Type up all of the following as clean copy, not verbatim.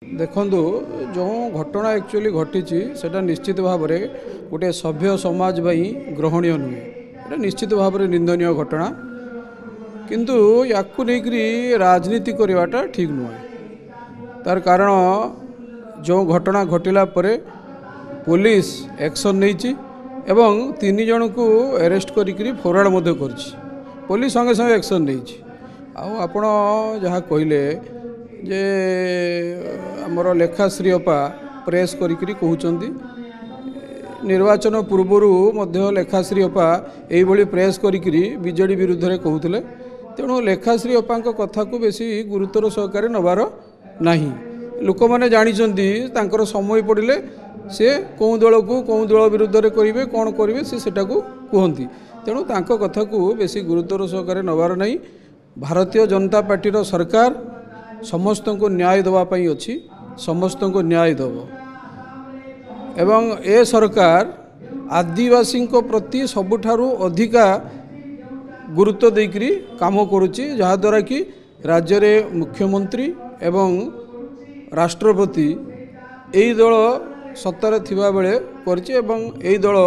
देखु जो घटना एक्चुअली घटी सेटा निश्चित भाव में गोटे सभ्य समाज ग्रहणीय नुहे एटा निश्चित भाव में निंदनीय घटना किंतु याकू लेकरी राजनीति करवाटा ठीक नुहे। तार कारण जो घटना घटिला परे पुलिस एक्शन नहीं एवं 3 जन को अरेस्ट करी फोरवार्ड मध्य करछि। पुलिस संगे संगे एक्शन नहीं आपण जहाँ कहले जे आमर लेखाश्री अपा प्रेस करी कहउचंदी निर्वाचन पूर्वरु मध्य लेखाश्री अपा एइभली प्रेस करी बीजेडी विरुद्ध रे कहउतले। तेणु लेखाश्री अपा कथा को बेसी गुरुतर सहकारे नबार नाही। लोक माने जानिचंदी तांकर समय पड़िले से कौ दल को कौ दल विरुद्ध रे करिवे कोन करिवे से सेटा को कहंती। तेणु तांको कथा को बेसी गुरुतर सहकारे नबार नाही। भारतीय जनता पार्टी रो सरकार समस्त को न्याय देवाई अच्छी समस्त को न्याय देव एवं ए सरकार आदिवासी प्रति सबुठारु अधिका गुरुत्व देकरी काम करुच्ची जहाद्वारा कि राज्य रे मुख्यमंत्री एवं राष्ट्रपति यही दल सत्तार थिबा बेले करछि एवं यही दल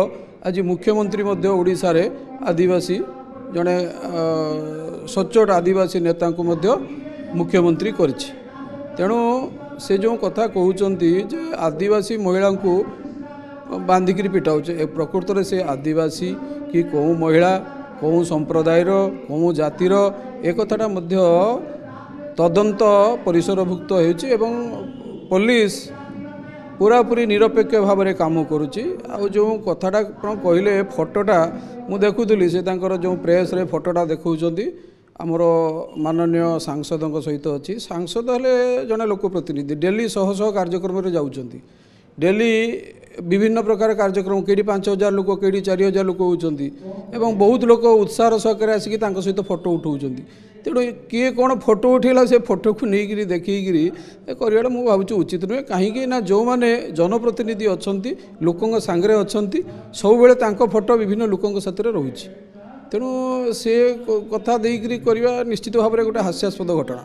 आज मुख्यमंत्री मध्य ओडिशा रे आदिवासी जड़े सच्चोट आदिवासी नेता को मध्य मुख्यमंत्री करछि। तेणु से जो कथा कहउचंती जे आदिवासी महिला को बांधिकी पिटाउचे प्रकृत में से आदिवासी कि कौ महिला कौ संप्रदायर कौ जातिर एक कथाटा मध्य तदंत परिसरभुक्त होछि एवं पुलिस पूरापूरी निरपेक्ष भाव में काम करुच्ची। आ जो कथाटा कहले फोटोटा मु देखुली से जो प्रेस रे फोटोटा देखौचंती आमर माननीय सांसद सहित अच्छी सांसद हेले जड़े लोकप्रतिनिधि डेली शह शह कार्यक्रम जाउचंती डेली विभिन्न प्रकार कार्यक्रम कहीं 5000 लोक कहीं 4000 लोक होउचंती एवं बहुत लोक उत्साह सहकारे आसिक सहित फोटो उठाउचंती। तेणु किए कौन फोटो उठेला से फोटो को नहीं देखिकी करवाटा मुझे भावुँ उचित नुहे। कहीं ना जो मैंने जनप्रतिनिधि अच्छा लोकों सांगे अच्छा सब बेले फोटो विभिन्न लोकों साथ रोचे। तेणु से कथा देकरी करवा निश्चित भाव में गोटे हास्यास्पद घटना।